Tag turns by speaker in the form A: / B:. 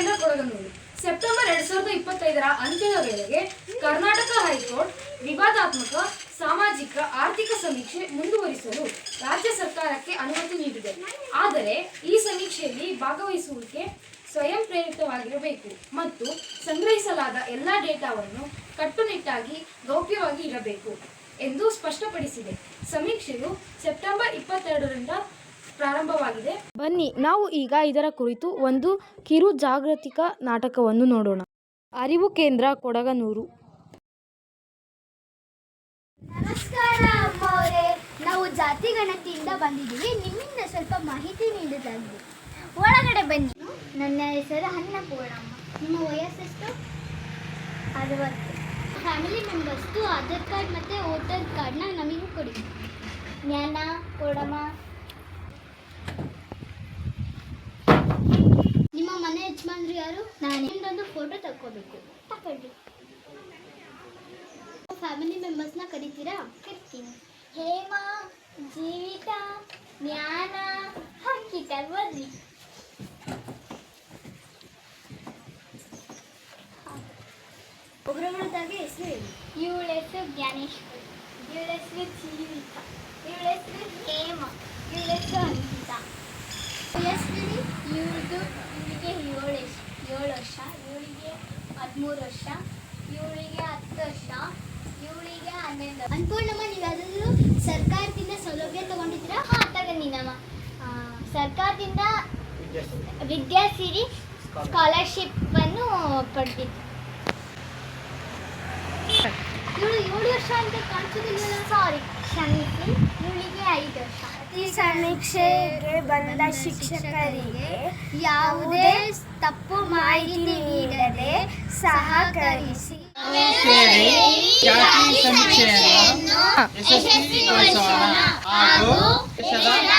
A: ಕೇಂದ್ರ ಕೊಡಗನೂರು. ಸೆಪ್ಟೆಂಬರ್ 2025 ಅಂತ್ಯದ ವೇಳೆಗೆ ಕರ್ನಾಟಕ ಹೈಕೋರ್ಟ್ ವಿವಾದಾತ್ಮಕ ಸಾಮಾಜಿಕ ಆರ್ಥಿಕ ಸಮೀಕ್ಷೆ ಮುಂದುವರಿಸಲು ರಾಜ್ಯ ಸರ್ಕಾರಕ್ಕೆ ಅನುಮತಿ ನೀಡಿದೆ. ಆದರೆ ಈ ಸಮೀಕ್ಷೆಯಲ್ಲಿ ಭಾಗವಹಿಸುವಿಕೆ ಸ್ವಯಂ ಪ್ರೇರಿತವಾಗಿರಬೇಕು ಮತ್ತು ಸಂಗ್ರಹಿಸಲಾದ ಎಲ್ಲ ಡೇಟಾವನ್ನು ಕಟ್ಟುನಿಟ್ಟಾಗಿ ಗೌಪ್ಯವಾಗಿ ಇರಬೇಕು ಎಂದು ಸ್ಪಷ್ಟಪಡಿಸಿದೆ. ಸಮೀಕ್ಷೆಯು ಸೆಪ್ಟೆಂಬರ್ 22ರಿಂದ ಪ್ರಾರಂಭವಾಗಿದೆ. ಬನ್ನಿ ನಾವು ಈಗ ಇದರ ಕುರಿತು ಒಂದು ಕಿರು ಜಾಗೃತಿಕ ನಾಟಕವನ್ನು ನೋಡೋಣ. ಅರಿವು ಕೇಂದ್ರ ಕೊಡಗನೂರು.
B: ನಮಸ್ಕಾರ ಅಮ್ಮವರೇ, ನಾವು ಜಾತಿ ಗಣತಿಯಿಂದ ಬಂದಿದ್ದೀವಿ. ನಿಮ್ಮಿಂದ ಸ್ವಲ್ಪ ಮಾಹಿತಿ ನೀಡಲಾಗಿದೆ. ಒಳಗಡೆ ಬನ್ನಿ. ನನ್ನ ಹೆಸರು ಅನ್ನಪೂರ್ಣಮ್ಮ. ನಿಮ್ಮ ವಯಸ್ಸೆಷ್ಟು? 60. ಫ್ಯಾಮಿಲಿ ಮೆಂಬರ್ಸ್ದು ಆಧಾರ್ ಕಾರ್ಡ್ ಮತ್ತು ವೋಟರ್ ಕಾರ್ಡ್ನ ನಮಗೂ ಕೊಡಿ. ಜ್ಞಾನ ಕೊಡಮ್ಮ. ನಿಮ್ಮ ಮನೆ ಯಜಮಾನ್ರು ಯಾರು? ನಾನೇನೊಂದು ಫೋಟೋ ತಕ್ಕೋಬೇಕು. ತಗೊಳ್ಳಿ. ಫ್ಯಾಮಿಲಿ ಮೆಂಬರ್ಸ್ನ ಕರಿತೀರಾ? ಕರಿತೀನಿ. ಹೇಮ, ಜೀವಿತ, ಜ್ಞಾನ, ಅಂಕಿತ, ಬರ್ರಿ. ಒಬ್ಬರೊಬ್ಬರದಾಗೆ ಹೆಸರು ಹೇಳಿ. ಇವಳ ಹೆಸರು ಜ್ಞಾನೇಶ್ವರಿ, ಇವಳ ಹೆಸರು ಜೀವಿತ, ಇವಳ ಹೆಸರು ಹೇಮ, ಇವಳ ಹೆಸರು ಅಂಕಿತ. ವಯಸ್ಸಿರಿ ಇವಳಿಗೆ 7 ವರ್ಷ, ಇವಳಿಗೆ 13 ವರ್ಷ, ಇವಳಿಗೆ 10 ವರ್ಷ, ಇವಳಿಗೆ 11. ಅನ್ಪೂರ್ಣಮ್ಮ, ನೀವು ಯಾವ್ದಾದ್ರು ಸರ್ಕಾರದಿಂದ ಸೌಲಭ್ಯ ತಗೊಂಡಿದ್ದೀರಾ? ಹಾಂ, ತಗೊಂಡಿನಮ್ಮ. ಸರ್ಕಾರದಿಂದ ವಿದ್ಯಾಸಿರಿ ಸ್ಕಾಲರ್ಶಿಪ್ಪನ್ನು ಪಡೆದಿದ್ದು. ಇವಳು 7 ವರ್ಷ ಅಂತ ಕಾಣಿಸೋದಿಲ್ಲ. ಸಾರಿ, ಕ್ಷಮಿಸಿ. ಇವಳಿಗೆ 5 ವರ್ಷ.
C: ಈ ಸಮೀಕ್ಷೆಗೆ ಬಂದ ಶಿಕ್ಷಕರಿಗೆ
B: ಯಾವುದೇ ತಪ್ಪು ಮಾಹಿತಿ ನೀಡದೆ ಸಹಕರಿಸಿ
D: ಜಾತಿ ಸಮೀಕ್ಷೆಯನ್ನು ಯಶಸ್ವಿಗೊಳಿಸೋಣ ಹಾಗೂ ದೇಶದ